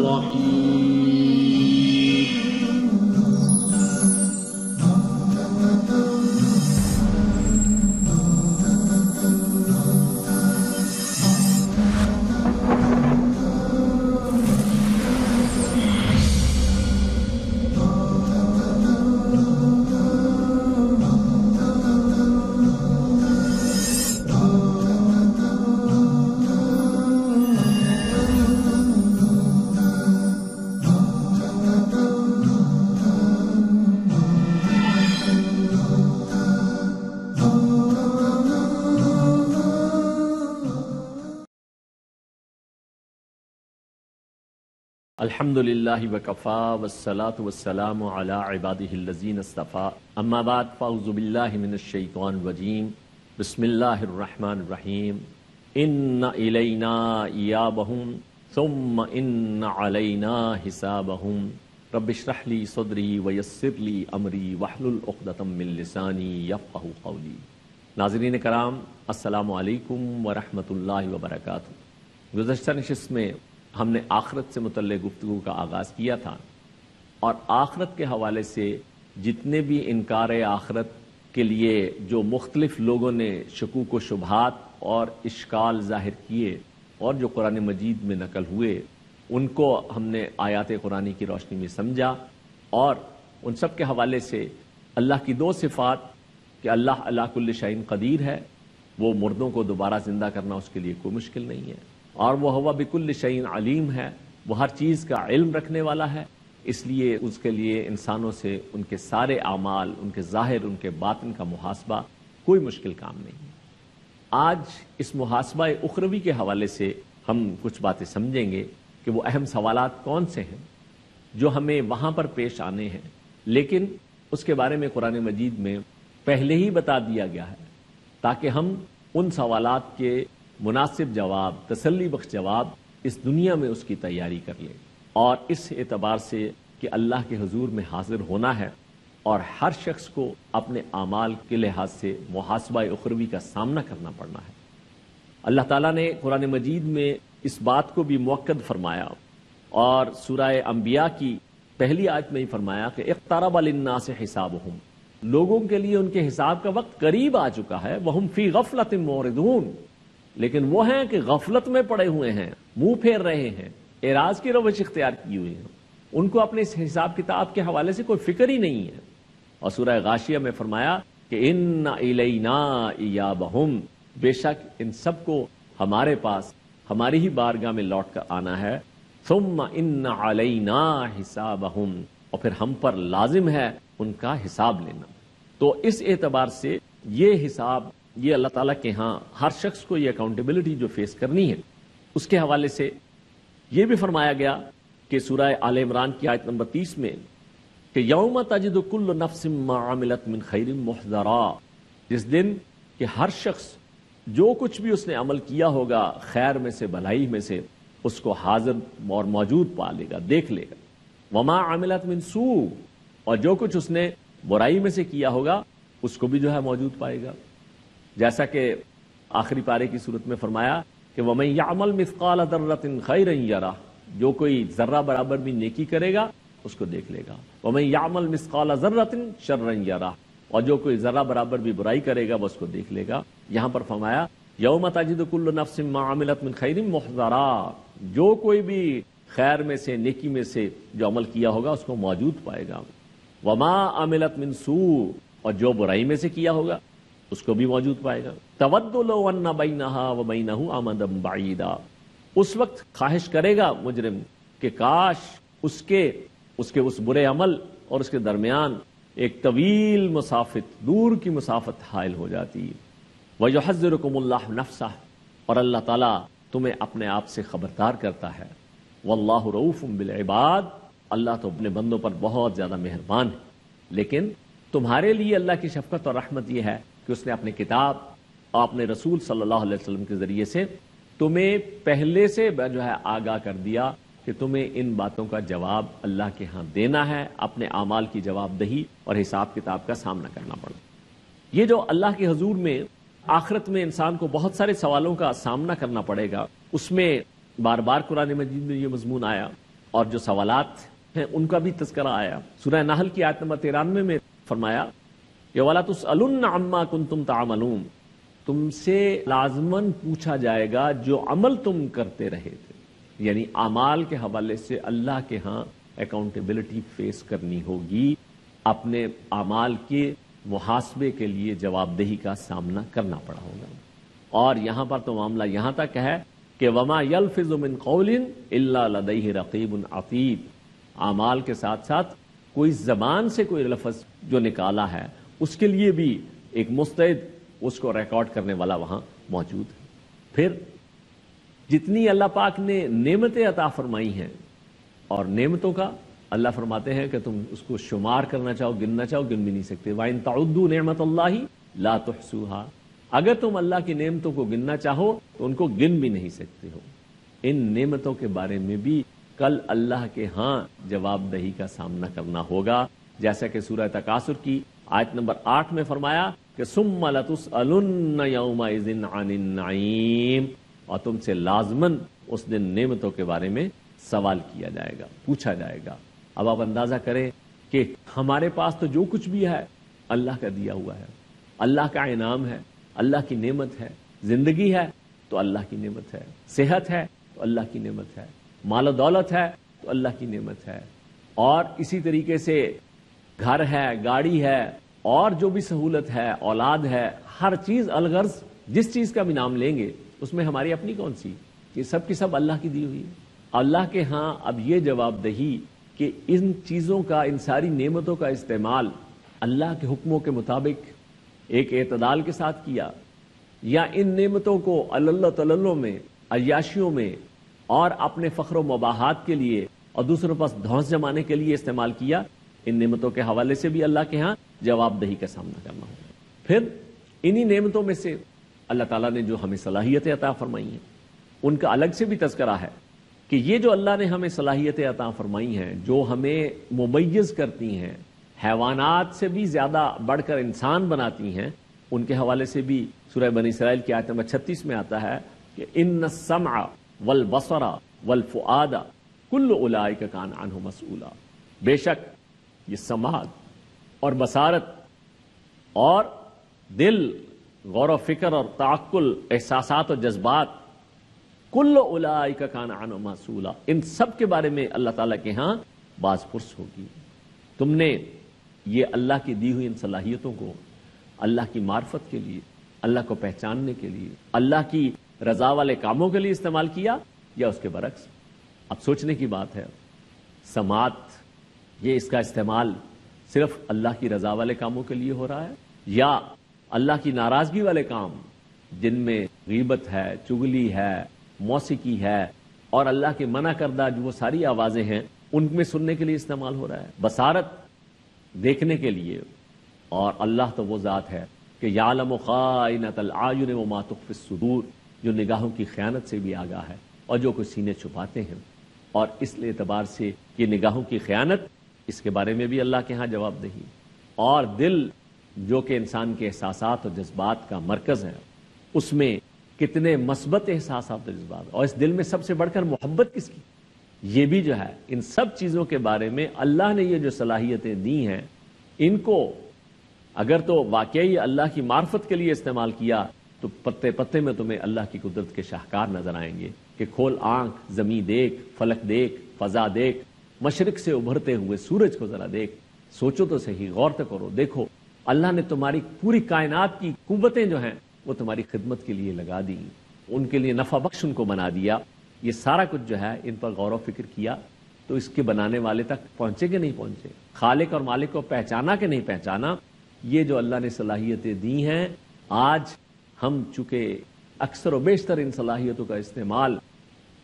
الرحيم. الحمدللہ وکفا والصلاة والسلام علی عبادہ الذین اصطفیٰ اما بعد فاعوذ باللہ من الشیطان الرجیم بسم اللہ الرحمن الرحیم ان الینا ایابہم ثم ان علینا حسابہم رب اشرح لی صدری ویسر لی امری واحلل عقدۃ من لسانی یفقہوا قولی. ناظرین کرام، السلام علیکم ورحمۃ اللہ وبرکاتہ. گزشتہ نشست میں ہم نے آخرت سے متعلق گفتگو کا آغاز کیا تھا، اور آخرت کے حوالے سے جتنے بھی انکار آخرت کے لیے جو مختلف لوگوں نے شکوک و شبہات اور اشکال ظاہر کیے اور جو قرآن مجید میں نقل ہوئے، ان کو ہم نے آیات قرآنی کی روشنی میں سمجھا، اور ان سب کے حوالے سے اللہ کی دو صفات کہ اللہ علی کل شیء قدیر ہے، وہ مردوں کو دوبارہ زندہ کرنا اس کے لیے کوئی مشکل نہیں ہے، اور وہ ہوا بکل شیء علیم ہے، وہ ہر چیز کا علم رکھنے والا ہے، اس لیے اس کے لیے انسانوں سے ان کے سارے اعمال، ان کے ظاہر، ان کے باطن کا محاسبہ کوئی مشکل کام نہیں ہے. آج اس محاسبہ اخروی کے حوالے سے ہم کچھ باتیں سمجھیں گے کہ وہ اہم سوالات کون سے ہیں جو ہمیں وہاں پر پیش آنے ہیں، لیکن اس کے بارے میں قرآن مجید میں پہلے ہی بتا دیا گیا ہے تاکہ ہم ان سوالات کے مناسب جواب، تسلی بخش جواب اس دنیا میں اس کی تیاری کر لیں، اور اس اعتبار سے کہ اللہ کے حضور میں حاضر ہونا ہے اور ہر شخص کو اپنے اعمال کے لحاظ سے محاسبہ اخروی کا سامنا کرنا پڑنا ہے. اللہ تعالیٰ نے قرآن مجید میں اس بات کو بھی مؤکد فرمایا، اور سورہ انبیاء کی پہلی آیت میں ہی فرمایا کہ اقترب للناس حسابہم، لوگوں کے لیے ان کے حساب کا وقت قریب آ چکا ہے، وہم فی غفلۃ معرضون، لیکن وہ ہیں کہ غفلت میں پڑے ہوئے ہیں، منہ پھیر رہے ہیں، اعراض کی روش اختیار کی ہوئی ہیں، ان کو اپنے اس حساب کتاب کے حوالے سے کوئی فکر ہی نہیں ہے. اور سورہ غاشیہ میں فرمایا کہ ان الینا ایابہم، بے شک ان سب کو ہمارے پاس، ہماری ہی بارگاہ میں لوٹ کر آنا ہے. ثم ان علینا حسابہم، اور پھر ہم پر لازم ہے ان کا حساب لینا. تو اس اعتبار سے یہ حساب، یہ اللہ تعالیٰ کے ہاں ہر شخص کو یہ اکاؤنٹیبلٹی جو فیس کرنی ہے، اس کے حوالے سے یہ بھی فرمایا گیا کہ سورہ آل عمران کی آیت نمبر 30 میں کہ یوم تجد کل نفس ما عملت من خیر محضرا، جس دن کہ ہر شخص جو کچھ بھی اس نے عمل کیا ہوگا خیر میں سے، بھلائی میں سے، اس کو حاضر اور موجود پا لے گا، دیکھ لے گا. وما عملت من سوء، اور جو کچھ اس نے برائی میں سے کیا ہوگا اس کو بھی جو ہے موجود پائے گا. جیسا کہ آخری پارے کی صورت میں فرمایا کہ وَمَن يَعْمَلْ مِثْقَالَ ذَرَّةٍ خَيْرًا يَرَهُ، جو کوئی ذرہ برابر بھی نیکی کرے گا اس کو دیکھ لے گا. وَمَن يَعْمَلْ مِثْقَالَ ذَرَّةٍ شَرًّا يَرَهُ، اور جو کوئی ذرہ برابر بھی برائی کرے گا وہ اس کو دیکھ لے گا. یہاں پر فرمایا یوم تجد کل نفس ما عملت من خیر محضرا، جو کوئی بھی خیر میں سے، نیکی میں سے جو عمل کیا ہوگا اس کو موجود پائے گا. وما عملت من سوء، اور جو برائی میں سے کیا ہوگا اس کو بھی موجود پائے گا. تود لو ان بینہا و بینہ امدا بعیدا، اس وقت خواہش کرے گا مجرم کہ کاش اس کے اس برے عمل اور اس کے درمیان ایک طویل مسافت، دور کی مسافت حائل ہو جاتی. ویحذرکم اللہ نفسہ، اور اللہ تعالیٰ تمہیں اپنے آپ سے خبردار کرتا ہے. واللہ رؤوف بالعباد، اللہ تو اپنے بندوں پر بہت زیادہ مہربان ہے. لیکن تمہارے لیے اللہ کی شفقت اور رحمت یہ ہے کہ اس نے اپنے کتاب اور اپنے رسول صلی اللہ علیہ وسلم کے ذریعے سے تمہیں پہلے سے جو ہے آگاہ کر دیا کہ تمہیں ان باتوں کا جواب اللہ کے ہاں دینا ہے، اپنے اعمال کی جواب دہی اور حساب کتاب کا سامنا کرنا پڑا. یہ جو اللہ کے حضور میں آخرت میں انسان کو بہت سارے سوالوں کا سامنا کرنا پڑے گا، اس میں بار بار قرآن مجید میں یہ مضمون آیا اور جو سوالات ہیں ان کا بھی تذکرہ آیا. سورہ نحل کی آیت نمبر 93 میں فرمایا کہ وَلَا تُسْأَلُنَّ عَمَّا كُنتُمْ تَعْمَلُونَ، تم سے لازماً پوچھا جائے گا جو عمل تم کرتے رہے تھے. یعنی اعمال کے حوالے سے اللہ کے ہاں اکاؤنٹیبلٹی فیس کرنی ہوگی، اپنے اعمال کے محاسبے کے لیے جواب دہی کا سامنا کرنا پڑا ہوگا. اور یہاں پر تو معاملہ یہاں تک ہے کہ وما یلفظ من قول الا لدیہ رقیب عتید، اعمال کے ساتھ ساتھ کوئی زبان سے کوئی لفظ جو نکالا ہے اس کے لیے بھی ایک مستعد اس کو ریکارڈ کرنے والا وہاں موجود ہے. پھر جتنی اللہ پاک نے نعمتیں عطا فرمائی ہیں، اور نعمتوں کا اللہ فرماتے ہیں کہ تم اس کو شمار کرنا چاہو، گننا چاہو، گن بھی نہیں سکتے. وَإِن تَعُدُّوا نِعْمَتَ اللَّهِ لَا تُحْصُوهَا، اگر تم اللہ کی نعمتوں کو گننا چاہو تو ان کو گن بھی نہیں سکتے ہو. ان نعمتوں کے بارے میں بھی کل اللہ کے ہاں جواب دہی کا سامنا کرنا ہوگا، جیسا کہ سورہ تکاثر کی آیت نمبر 8 میں فرمایا کہ ثُمَّ لَتُسْأَلُنَّ يَوْمَئِذٍ عَنِ النَّعِيمِ، اور تم سے لازماً اس دن نعمتوں کے بارے میں سوال کیا جائے گا، پوچھا جائے گا. اب آپ اندازہ کریں کہ ہمارے پاس تو جو کچھ بھی ہے اللہ کا دیا ہوا ہے، اللہ کا انعام ہے، اللہ کی نعمت ہے. زندگی ہے تو اللہ کی نعمت ہے، صحت ہے تو اللہ کی نعمت ہے، مال و دولت ہے تو اللہ کی نعمت ہے، اور اسی طریقے سے گھر ہے، گاڑی ہے، اور جو بھی سہولت ہے، اولاد ہے، ہر چیز الغرض جس چیز کا بھی نام لیں گے اس میں ہماری اپنی کون سی؟ یہ سب کی سب اللہ کی دی ہوئی ہے. اللہ کے ہاں اب یہ جواب دہی کہ ان چیزوں کا، ان ساری نعمتوں کا استعمال اللہ کے حکموں کے مطابق ایک اعتدال کے ساتھ کیا، یا ان نعمتوں کو اللہ تللوں میں، عیاشیوں میں، اور اپنے فخر و مباحات کے لیے اور دوسروں پاس دھونس جمانے کے لیے استعمال کیا، ان نعمتوں کے حوالے سے بھی اللہ کے ہاں جواب دہی کا سامنا کرنا ہوگا. پھر انہی نعمتوں میں سے اللہ تعالیٰ نے جو ہمیں صلاحیتیں عطا فرمائی ہیں ان کا الگ سے بھی تذکرہ ہے کہ یہ جو اللہ نے ہمیں صلاحیتیں عطا فرمائی ہیں، جو ہمیں ممیز کرتی ہیں، حیوانات سے بھی زیادہ بڑھ کر انسان بناتی ہیں، ان کے حوالے سے بھی سورہ بنی اسرائیل کی آیت نمبر 36 میں آتا ہے کہ ان السمع والبصر والفؤاد کل اولئک کان عنہ مسئولا، بے شک یہ سماعت اور بصارت اور دل، غور و فکر اور تعقل، احساسات اور جذبات، کل اولئک کان عنہ مسئولا، ان سب کے بارے میں اللہ تعالیٰ کے ہاں باز پرس ہوگی. تم نے یہ اللہ کی دی ہوئی ان صلاحیتوں کو اللہ کی معرفت کے لیے، اللہ کو پہچاننے کے لیے، اللہ کی رضا والے کاموں کے لیے استعمال کیا، یا اس کے برعکس؟ اب سوچنے کی بات ہے، سماعت یہ اس کا استعمال صرف اللہ کی رضا والے کاموں کے لیے ہو رہا ہے، یا اللہ کی ناراضگی والے کام جن میں غیبت ہے، چغلی ہے، موسیقی ہے، اور اللہ کے منع کردہ جو وہ ساری آوازیں ہیں ان میں سننے کے لیے استعمال ہو رہا ہے؟ بصارت دیکھنے کے لیے، اور اللہ تو وہ ذات ہے کہ یعلم خائنۃ الاعین وما تخفی الصدور، جو نگاہوں کی خیانت سے بھی آگاہ ہے اور جو کچھ سینے چھپاتے ہیں. اور اس اعتبار سے یہ نگاہوں کی خیانت، اس کے بارے میں بھی اللہ کے ہاں جواب دہی. اور دل جو کہ انسان کے احساسات اور جذبات کا مرکز ہے، اس میں کتنے مثبت احساسات اور جذبات، اور اس دل میں سب سے بڑھ کر محبت کس کی؟ یہ بھی جو ہے ان سب چیزوں کے بارے میں اللہ نے یہ جو صلاحیتیں دی ہیں، ان کو اگر تو واقعی اللہ کی معرفت کے لیے استعمال کیا تو پتے پتے میں تمہیں اللہ کی قدرت کے شاہکار نظر آئیں گے کہ کھول آنکھ، زمین دیکھ، فلک دیکھ، فضا دیکھ، مشرق سے ابھرتے ہوئے سورج کو ذرا دیکھ، سوچو تو صحیح، غور تو کرو، دیکھو اللہ نے تمہاری پوری کائنات کی قوتیں جو ہیں وہ تمہاری خدمت کے لیے لگا دی، ان کے لیے نفع بخش ان کو بنا دیا. یہ سارا کچھ جو ہے ان پر غور و فکر کیا تو اس کے بنانے والے تک پہنچے کہ نہیں پہنچے؟ خالق اور مالک کو پہچانا کہ نہیں پہچانا؟ یہ جو اللہ نے صلاحیتیں دی ہیں، آج ہم چونکہ اکثر و بیشتر ان صلاحیتوں کا استعمال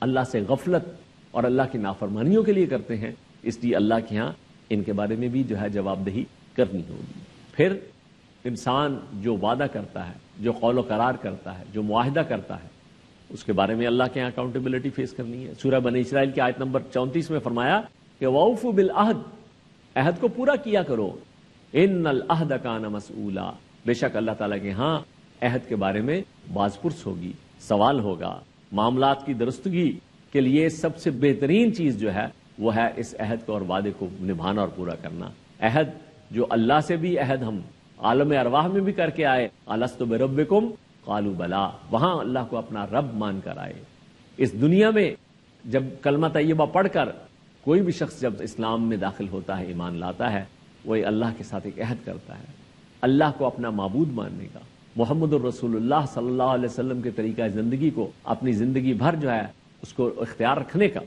اللہ سے غفلت اور اللہ کی نافرمانیوں کے لیے کرتے ہیں، اس لیے اللہ کے ہاں ان کے بارے میں بھی جو ہے جواب دہی کرنی ہوگی. پھر انسان جو وعدہ کرتا ہے، جو قول و قرار کرتا ہے، جو معاہدہ کرتا ہے، اس کے بارے میں اللہ کے یہاں اکاؤنٹیبلٹی فیس کرنی ہے. سورہ بنی اسرائیل کی آیت نمبر 34 میں فرمایا کہ وَأَوْفُوا بِالْعَهْدِ، عہد کو پورا کیا کرو، إِنَّ الْعَهْدَ كَانَ مَسْئُولًا، بے شک اللہ تعالیٰ کے ہاں عہد کے بارے میں باز پرس ہوگی، سوال ہوگا. معاملات کی درستگی کے لیے سب سے بہترین چیز جو ہے وہ ہے اس عہد کو اور وعدے کو نبھانا اور پورا کرنا. عہد جو اللہ سے بھی عہد ہم عالم ارواح میں بھی کر کے آئے، الست بربکم قالوا بلا، وہاں اللہ کو اپنا رب مان کر آئے. اس دنیا میں جب کلمہ طیبہ پڑھ کر کوئی بھی شخص جب اسلام میں داخل ہوتا ہے، ایمان لاتا ہے، وہ اللہ کے ساتھ ایک عہد کرتا ہے، اللہ کو اپنا معبود ماننے کا، محمد الرسول اللہ صلی اللہ علیہ وسلم کے طریقہ زندگی کو اپنی زندگی بھر جو ہے اس کو اختیار رکھنے کا.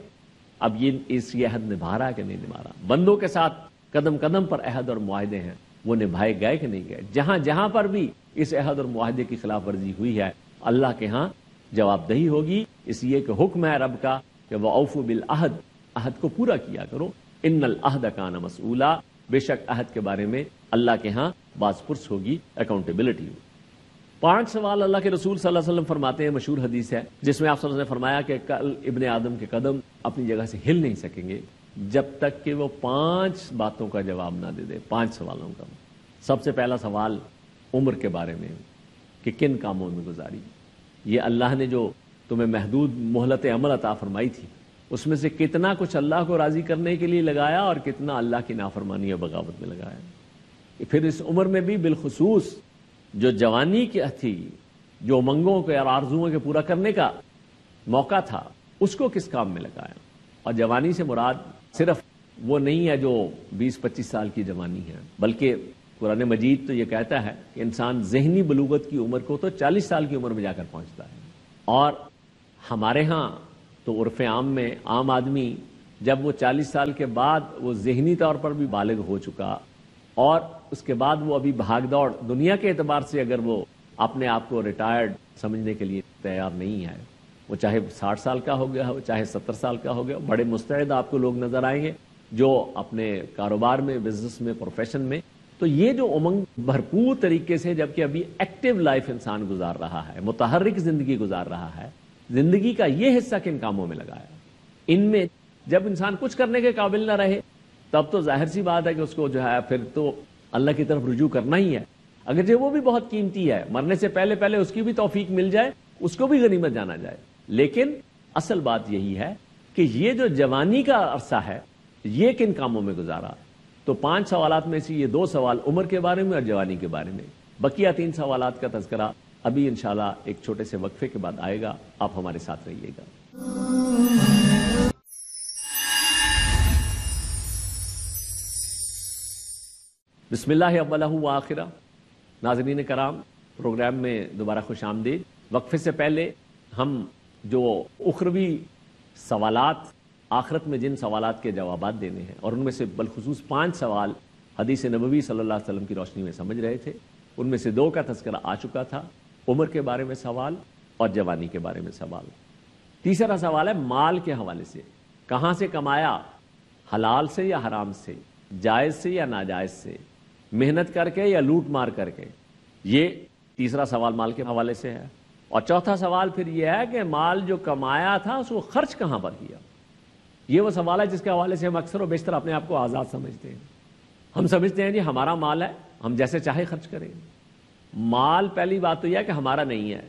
اب یہ عہد نبھا رہا ہے کہ نہیں نبھا رہا؟ بندوں کے ساتھ قدم قدم پر عہد اور معاہدے ہیں، وہ نبھائے گئے کہ نہیں گئے؟ جہاں جہاں پر بھی اس عہد اور معاہدے کی خلاف ورزی ہوئی ہے، اللہ کے ہاں جواب دہی ہوگی. اس لیے کہ حکم ہے رب کا کہ وَأَوْفُوا بِالْعَهْدِ، عہد کو پورا کیا کرو. ان العہد کان مسئولا، بے شک عہد کے بارے میں اللہ کے ہاں باز پرس ہوگی، اکاؤنٹیبلٹی ہوگی. 5 سوال اللہ کے رسول صلی اللہ علیہ وسلم فرماتے ہیں، مشہور حدیث ہے جس میں آپ صلی اللہ علیہ وسلم نے فرمایا کہ کل ابن آدم کے قدم اپنی جگہ سے ہل نہیں سکیں گے جب تک کہ وہ 5 باتوں کا جواب نہ دے دے. 5 سوالوں کا. سب سے پہلا سوال عمر کے بارے میں کہ کن کاموں میں گزاری. یہ اللہ نے جو تمہیں محدود مہلت عمل عطا فرمائی تھی، اس میں سے کتنا کچھ اللہ کو راضی کرنے کے لیے لگایا اور کتنا اللہ کی نافرمانی اور بغاوت میں لگایا. پھر اس عمر میں بھی بالخصوص جو جوانی کی تھی، جو امنگوں کے اور آرزوؤں کے پورا کرنے کا موقع تھا، اس کو کس کام میں لگایا. اور جوانی سے مراد صرف وہ نہیں ہے جو 20-25 سال کی جوانی ہے، بلکہ قرآن مجید تو یہ کہتا ہے کہ انسان ذہنی بلوغت کی عمر کو تو 40 سال کی عمر میں جا کر پہنچتا ہے. اور ہمارے ہاں تو عرف عام میں عام آدمی جب وہ 40 سال کے بعد وہ ذہنی طور پر بھی بالغ ہو چکا اور اس کے بعد وہ ابھی بھاگ دوڑ دنیا کے اعتبار سے اگر وہ اپنے آپ کو ریٹائرڈ سمجھنے کے لیے تیار نہیں ہے، وہ چاہے 60 سال کا ہو گیا ہو، چاہے 70 سال کا ہو گیا، بڑے مستعد آپ کو لوگ نظر آئیں گے جو اپنے کاروبار میں، بزنس میں، پروفیشن میں. تو یہ جو امنگ بھرپور طریقے سے جبکہ ابھی ایکٹیو لائف انسان گزار رہا ہے، متحرک زندگی گزار رہا ہے، زندگی کا یہ حصہ کن کاموں میں لگایا. ان میں جب انسان کچھ کرنے کے قابل نہ رہے تب تو ظاہر سی بات ہے کہ اس کو جو ہے پھر تو اللہ کی طرف رجوع کرنا ہی ہے. اگرچہ وہ بھی بہت قیمتی ہے، مرنے سے پہلے پہلے اس کی بھی توفیق مل جائے، اس کو بھی غنیمت جانا جائے. لیکن اصل بات یہی ہے کہ یہ جو جوانی کا عرصہ ہے یہ کن کاموں میں گزارا. تو 5 سوالات میں سے یہ 2 سوال عمر کے بارے میں اور جوانی کے بارے میں. بقیہ 3 سوالات کا تذکرہ ابھی انشاءاللہ ایک چھوٹے سے وقفے کے بعد آئے گا. آپ ہمارے ساتھ رہیے گا. بسم اللہ اولہ و آخرہ. ناظرین کرام، پروگرام میں دوبارہ خوش آمدید. وقفے سے پہلے ہم جو اخروی سوالات، آخرت میں جن سوالات کے جوابات دینے ہیں، اور ان میں سے بالخصوص 5 سوال حدیث نبوی صلی اللہ علیہ وسلم کی روشنی میں سمجھ رہے تھے. ان میں سے 2 کا تذکرہ آ چکا تھا، عمر کے بارے میں سوال اور جوانی کے بارے میں سوال. تیسرا سوال ہے مال کے حوالے سے. کہاں سے کمایا، حلال سے یا حرام سے، جائز سے یا ناجائز سے، محنت کر کے یا لوٹ مار کر کے. یہ تیسرا سوال مال کے حوالے سے ہے. اور چوتھا سوال پھر یہ ہے کہ مال جو کمایا تھا اس کو خرچ کہاں پر کیا. یہ وہ سوال ہے جس کے حوالے سے ہم اکثر و بیشتر اپنے آپ کو آزاد سمجھتے ہیں. ہم سمجھتے ہیں جی ہمارا مال ہے، ہم جیسے چاہے خرچ کریں. مال پہلی بات تو یہ ہے کہ ہمارا نہیں ہے،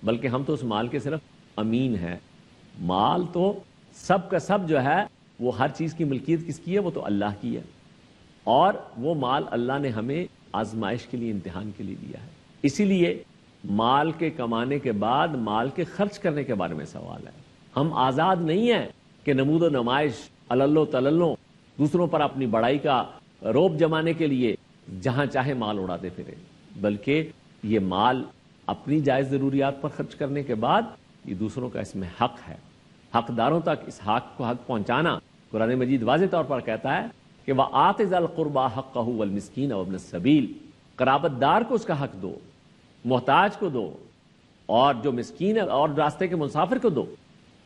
بلکہ ہم تو اس مال کے صرف امین ہیں. مال تو سب کا سب جو ہے وہ ہر چیز کی ملکیت کس کی ہے؟ وہ تو اللہ کی ہے. اور وہ مال اللہ نے ہمیں آزمائش کے لیے، امتحان کے لیے دیا ہے. اسی لیے مال کے کمانے کے بعد مال کے خرچ کرنے کے بارے میں سوال ہے. ہم آزاد نہیں ہیں کہ نمود و نمائش، عللو تللو، دوسروں پر اپنی بڑائی کا روب جمانے کے لیے جہاں چاہے مال اڑاتے پھرے، بلکہ یہ مال اپنی جائز ضروریات پر خرچ کرنے کے بعد یہ دوسروں کا اس میں حق ہے. حقداروں تک اس حق کو حق پہنچانا قرآن مجید واضح طور پر کہتا ہے کہ وَآتِ ذَا الْقُرْبَى حَقَّهُ وَالْمِسْكِينَ وَابْنَ السَّبِيلِ. قرابت دار کو اس کا حق دو، محتاج کو دو، اور جو مسکین ہے اور راستے کے مسافر کو دو.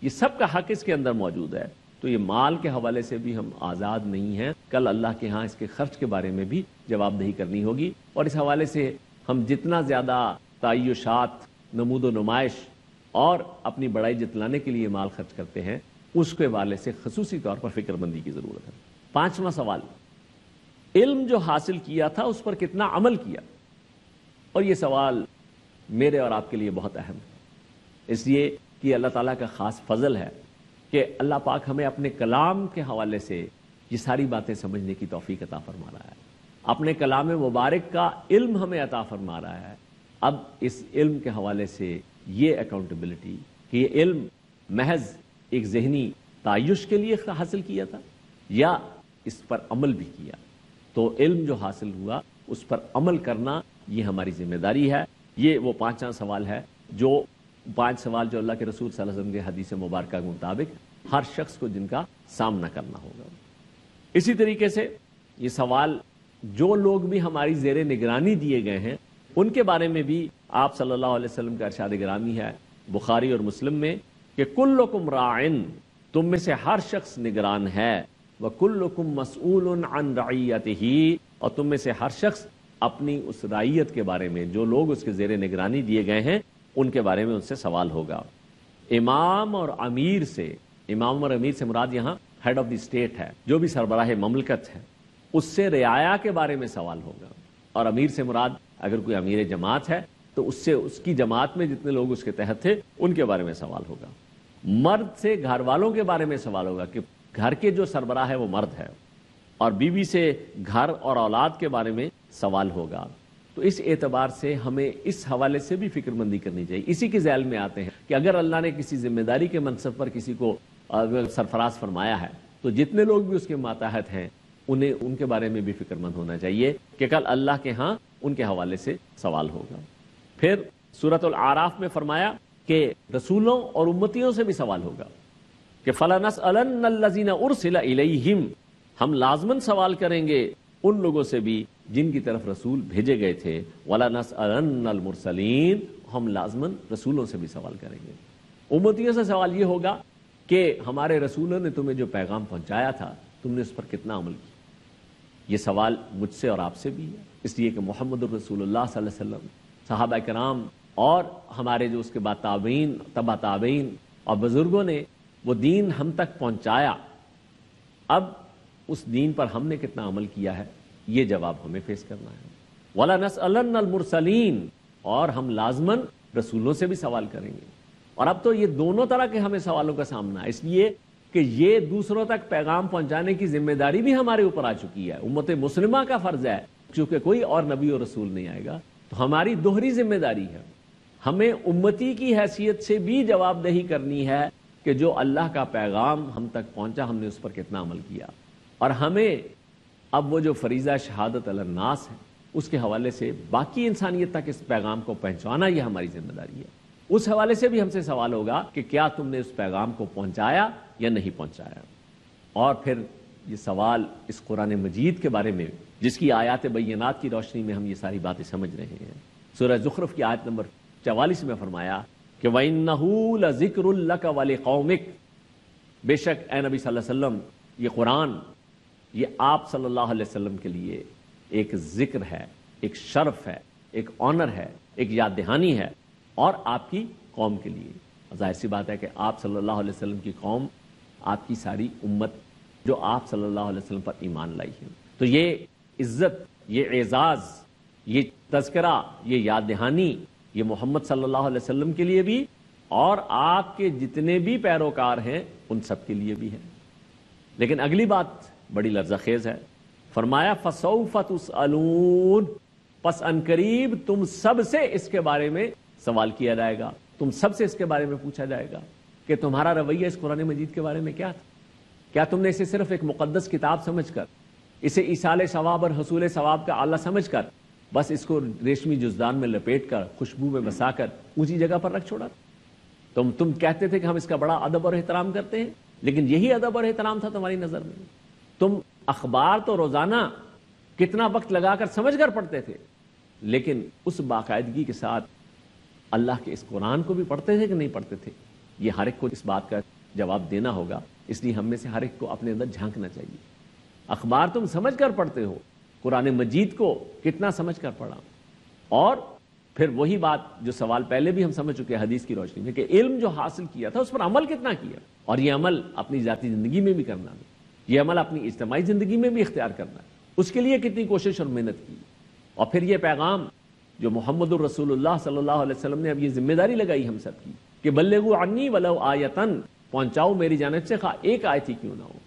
یہ سب کا حق اس کے اندر موجود ہے. تو یہ مال کے حوالے سے بھی ہم آزاد نہیں ہیں. کل اللہ کے ہاں اس کے خرچ کے بارے میں بھی جواب دہی کرنی ہوگی. اور اس حوالے سے ہم جتنا زیادہ تعیشات، نمود و نمائش اور اپنی بڑائی جتلانے کے لیے مال خرچ کرتے ہیں، اس کے حوالے سے خصوصی طور پر فکر مندی کی ضرورت ہے. 5واں سوال، علم جو حاصل کیا تھا اس پر کتنا عمل کیا. اور یہ سوال میرے اور آپ کے لیے بہت اہم ہے، اس لیے کہ اللہ تعالیٰ کا خاص فضل ہے کہ اللہ پاک ہمیں اپنے کلام کے حوالے سے یہ ساری باتیں سمجھنے کی توفیق عطا فرما رہا ہے، اپنے کلام مبارک کا علم ہمیں عطا فرما رہا ہے۔ اب اس علم کے حوالے سے یہ اکاؤنٹیبلٹی کہ یہ علم محض ایک ذہنی تعیش کے لیے حاصل کیا تھا یا اس پر عمل بھی کیا، تو علم جو حاصل ہوا اس پر عمل کرنا یہ ہماری ذمہ داری ہے۔ یہ وہ پانچواں سوال ہے، جو 5 سوال جو اللہ کے رسول صلی اللہ علیہ وسلم کے حدیث مبارکہ کے مطابق ہر شخص کو جن کا سامنا کرنا ہوگا۔ اسی طریقے سے یہ سوال جو لوگ بھی ہماری زیر نگرانی دیے گئے ہیں ان کے بارے میں بھی آپ صلی اللہ علیہ وسلم کا ارشاد گرامی ہے بخاری اور مسلم میں کہ کلکم راعن، تم میں سے ہر شخص نگران ہے، وکلکم مسئول عن رعیتہ، اور تم میں سے ہر شخص اپنی اس رعیت کے بارے میں، جو لوگ اس کے زیر نگرانی دیے گئے ہیں ان کے بارے میں ان سے سوال ہوگا۔ امام اور امیر سے، امام اور امیر سے مراد یہاں ہیڈ آف دی اسٹیٹ ہے، جو بھی سربراہ مملکت ہے، اس سے رعایا کے بارے میں سوال ہوگا، اور امیر سے مراد اگر کوئی امیر جماعت ہے تو اس سے اس کی جماعت میں جتنے لوگ اس کے تحت تھے ان کے بارے میں سوال ہوگا۔ مرد سے گھر والوں کے بارے میں سوال ہوگا کہ گھر کے جو سربراہ ہے وہ مرد ہے، اور بیوی سے گھر اور اولاد کے بارے میں سوال ہوگا۔ تو اس اعتبار سے ہمیں اس حوالے سے بھی فکر مندی کرنی چاہیے۔ اسی کے ذیل میں آتے ہیں کہ اگر اللہ نے کسی ذمہ داری کے منصب پر کسی کو سرفراز فرمایا ہے تو جتنے لوگ بھی اس کے ماتحت ہیں انہیں ان کے بارے میں بھی فکر مند ہونا چاہیے کہ کل اللہ کے ہاں ان کے حوالے سے سوال ہوگا۔ پھر سورۃ الاعراف میں فرمایا کہ رسولوں اور امتیوں سے بھی سوال ہوگا کہ فَلَنَسْأَلَنَّ الَّذِينَ أُرْسِلَ إِلَيْهِمْ، ہم لازماً سوال کریں گے ان لوگوں سے بھی جن کی طرف رسول بھیجے گئے تھے، وَلَنَسْأَلَنَّ الْمُرْسَلِينَ، ہم لازماً رسولوں سے بھی سوال کریں گے۔ امتیوں سے سوال یہ ہوگا کہ ہمارے رسولوں نے تمہیں جو پیغام پہنچایا تھا تم نے اس پر کتنا عمل کیا۔ یہ سوال مجھ سے اور آپ سے بھی ہے، اس لیے کہ محمد الرسول اللہ صلی اللہ علیہ وسلم، صحابہ کرام اور ہمارے جو اس کے بعد تابعین، تبع تابعین اور بزرگوں نے وہ دین ہم تک پہنچایا، اب اس دین پر ہم نے کتنا عمل کیا ہے یہ جواب ہمیں فیس کرنا ہے۔ وَلَنَسْأَلَنَّ الْمُرْسَلِينَ، اور ہم لازماً رسولوں سے بھی سوال کریں گے۔ اور اب تو یہ دونوں طرح کے ہمیں سوالوں کا سامنا ہے، اس لیے کہ یہ دوسروں تک پیغام پہنچانے کی ذمہ داری بھی ہمارے اوپر آ چکی ہے، امت مسلمہ کا فرض ہے، چونکہ کوئی اور نبی اور رسول نہیں آئے گا تو ہماری دوہری ذمہ داری ہے۔ ہمیں امتی کی حیثیت سے بھی جواب دہی کرنی ہے کہ جو اللہ کا پیغام ہم تک پہنچا ہم نے اس پر کتنا عمل کیا، اور ہمیں اب وہ جو فریضہ شہادت علی الناس ہے اس کے حوالے سے باقی انسانیت تک اس پیغام کو پہنچانا یہ ہماری ذمہ داری ہے۔ اس حوالے سے بھی ہم سے سوال ہوگا کہ کیا تم نے اس پیغام کو پہنچایا یا نہیں پہنچایا۔ اور پھر یہ سوال اس قرآن مجید کے بارے میں جس کی آیات بینات کی روشنی میں ہم یہ ساری باتیں سمجھ رہے ہیں۔ سورہ زخرف کی آیت نمبر 44 میں فرمایا کہ وَإِنَّهُ لَذِكْرٌ لَكَ وَلِقَوْمِكَ، بے شک اے نبی صلی اللہ علیہ وسلم یہ قرآن یہ آپ صلی اللہ علیہ وسلم کے لیے ایک ذکر ہے، ایک شرف ہے، ایک آنر ہے، ایک یاد دہانی ہے، اور آپ کی قوم کے لیے۔ ظاہر سی بات ہے کہ آپ صلی اللہ علیہ وسلم کی قوم، آپ کی ساری امت جو آپ صلی اللہ علیہ وسلم پر ایمان لائی ہے، تو یہ عزت، یہ اعزاز، یہ تذکرہ، یہ یاد دہانی یہ محمد صلی اللہ علیہ وسلم کے لیے بھی اور آپ کے جتنے بھی پیروکار ہیں ان سب کے لیے بھی ہے۔ لیکن اگلی بات بڑی لرزہ خیز ہے، فرمایا فَسَوْفَ تُسْأَلُونَ، پس انقریب تم سب سے اس کے بارے میں سوال کیا جائے گا، تم سب سے اس کے بارے میں پوچھا جائے گا کہ تمہارا رویہ اس قرآن مجید کے بارے میں کیا تھا۔ کیا تم نے اسے صرف ایک مقدس کتاب سمجھ کر، اسے ایصال ثواب اور حصول ثواب کا آلہ سمجھ کر بس اس کو ریشمی جزدان میں لپیٹ کر خوشبو میں بسا کر اونچی جگہ پر رکھ چھوڑا؟ تم کہتے تھے کہ ہم اس کا بڑا ادب اور احترام کرتے ہیں، لیکن یہی ادب اور احترام تھا تمہاری نظر میں؟ تم اخبار تو روزانہ کتنا وقت لگا کر سمجھ کر پڑھتے تھے، لیکن اس باقاعدگی کے ساتھ اللہ کے اس قرآن کو بھی پڑھتے تھے کہ نہیں پڑھتے تھے؟ یہ ہر ایک کو اس بات کا جواب دینا ہوگا، اس لیے ہم میں سے ہر ایک کو اپنے اندر جھانکنا چاہیے۔ اخبار تم سمجھ کر پڑھتے ہو، قرآن مجید کو کتنا سمجھ کر پڑھا؟ اور پھر وہی بات جو سوال پہلے بھی ہم سمجھ چکے حدیث کی روشنی میں کہ علم جو حاصل کیا تھا اس پر عمل کتنا کیا، اور یہ عمل اپنی ذاتی زندگی میں بھی کرنا ہے، یہ عمل اپنی اجتماعی زندگی میں بھی اختیار کرنا ہے، اس کے لیے کتنی کوشش اور محنت کی۔ اور پھر یہ پیغام جو محمد الرسول اللہ صلی اللہ علیہ وسلم نے اب یہ ذمہ داری لگائی ہم سب کی کہ بلغوا عنی ولو آیتن، پہنچاؤ میری جانب سے، خواہ ایک آیت ہی کیوں نہ ہو۔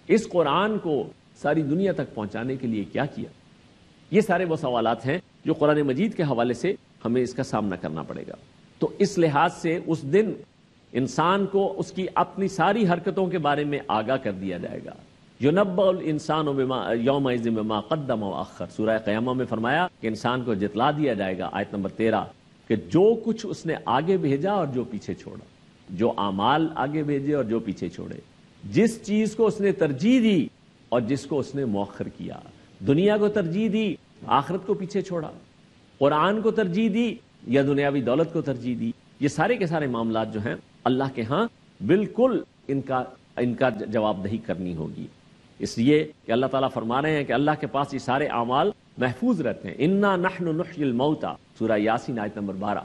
اس قرآن کو ساری دنیا تک پہنچانے کے لیے کیا کیا؟ یہ سارے وہ سوالات ہیں جو قرآن مجید کے حوالے سے ہمیں اس کا سامنا کرنا پڑے گا۔ تو اس لحاظ سے اس دن انسان کو اس کی اپنی ساری حرکتوں کے بارے میں آگاہ کر دیا جائے گا۔ یُنَبَّأُ الْإِنسَانُ بِمَا یَوْمَئِذٍ بِمَا قَدَّمَ وَأَخَّرَ، سورہ قیامہ میں فرمایا کہ انسان کو جتلا دیا جائے گا، آیت نمبر 13، کہ جو کچھ اس نے آگے بھیجا اور جو پیچھے چھوڑا، جو اعمال آگے بھیجے اور جو پیچھے چھوڑے، جس چیز کو اس نے ترجیح دی اور جس کو اس نے مؤخر کیا، دنیا کو ترجیح دی، آخرت کو پیچھے چھوڑا، قرآن کو ترجیح دی یا دنیاوی دولت کو ترجیح دی، یہ سارے کے سارے معاملات جو ہیں اللہ کے ہاں بالکل ان کا جواب دہی کرنی ہوگی۔ اس لیے کہ اللہ تعالیٰ فرما رہے ہیں کہ اللہ کے پاس یہ سارے اعمال محفوظ رہتے ہیں۔ انا نحن نحیی الموتى، سورہ یاسین آیت نمبر 12،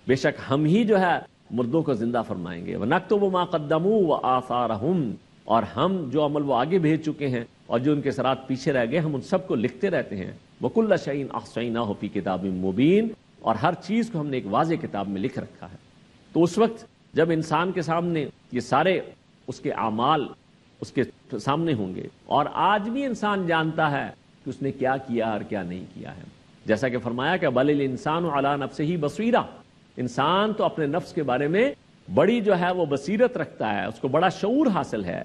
بے شک ہم ہی جو ہے مردوں کو زندہ فرمائیں گے۔ وَنَكْتُبُ مَا قَدَّمُوا وَآثَارَهُمْ، اور ہم جو عمل وہ آگے بھیج چکے ہیں اور جو ان کے سرات پیچھے رہ گئے، ہم ان سب کو لکھتے رہتے ہیں۔ وَكُلَّ شَيْءٍ أَحْصَيْنَاهُ فِي كِتَابٍ مُبِينٍ، اور ہر چیز کو ہم نے ایک واضح کتاب میں لکھ رکھا ہے۔ تو اس وقت جب انسان کے سامنے یہ سارے اس کے اعمال اس کے سامنے ہوں گے، اور آج بھی انسان جانتا ہے کہ اس نے کیا کیا اور کیا نہیں کیا ہے، جیسا کہ فرمایا کہ بل الانسان علی نفسہ بصیرہ، انسان تو اپنے نفس کے بارے میں بڑی جو ہے وہ بصیرت رکھتا ہے، اس کو بڑا شعور حاصل ہے،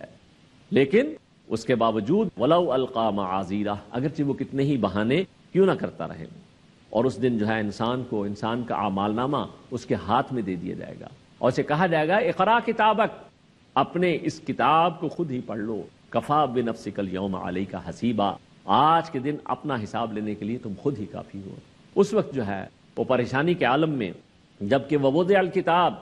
لیکن اس کے باوجود ولو القی معاذیرہ، اگرچہ وہ کتنے ہی بہانے کیوں نہ کرتا رہے۔ اور اس دن جو ہے انسان کو انسان کا اعمال نامہ اس کے ہاتھ میں دے دیا جائے گا اور اسے کہا جائے گا اقرا کتابک، اپنے اس کتاب کو خود ہی پڑھ لو، کفا بنفسک الیوم علیک حسیبا، آج کے دن اپنا حساب لینے کے لیے تم خود ہی کافی ہو۔ اس وقت جو ہے وہ پریشانی کے عالم میں جبکہ ووضع الکتاب،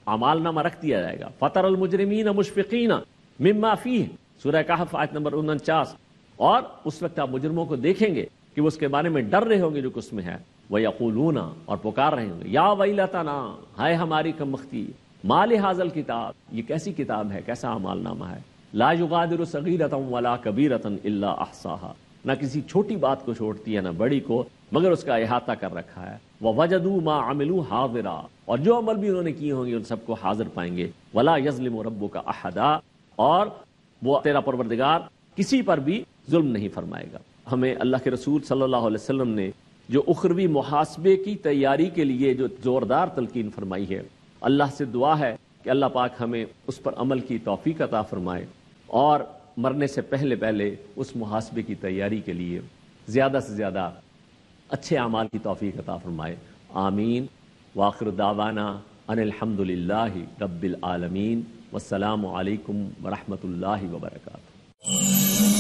اعمال نامہ رکھ دیا جائے گا، فطر المجرمین مشفقین مما فیہ، سورہ کہف آیت نمبر 49، اور اس وقت آپ مجرموں کو دیکھیں گے کہ وہ اس کے بارے میں ڈر رہے ہوں گے جو کچھ اس میں ہے، وَيَقُولُونَ، اور پکار رہے ہوں گے یا ویلتنا، ہائے ہماری کمبختی، ما لہذا الکتاب، یہ کیسی کتاب ہے، کیسا اعمال نامہ ہے، لا یغادر صغیرۃ ولا کبیرۃ الا احصاها، نہ کسی چھوٹی بات کو چھوڑتی ہے نہ بڑی کو، مگر اس کا احاطہ کر رکھا ہے، ووجدوا ما عملوا حاضرا، اور جو عمل بھی انہوں نے کیے ہوں گے ان سب کو حاضر پائیں گے، ولا یظلم ربک احدا، اور وہ تیرا پروردگار کسی پر بھی ظلم نہیں فرمائے گا۔ ہمیں اللہ کے رسول صلی اللہ علیہ وسلم نے جو اخروی محاسبے کی تیاری کے لیے جو زوردار تلقین فرمائی ہے، اللہ سے دعا ہے کہ اللہ پاک ہمیں اس پر عمل کی توفیق عطا فرمائے، اور مرنے سے پہلے اس محاسبے کی تیاری کے لیے زیادہ سے زیادہ اچھے اعمال کی توفیق عطا فرمائے۔ آمین۔ وآخر دعوانا ان الحمد للہ رب العالمین، والسلام علیکم ورحمۃ اللہ وبرکاتہ۔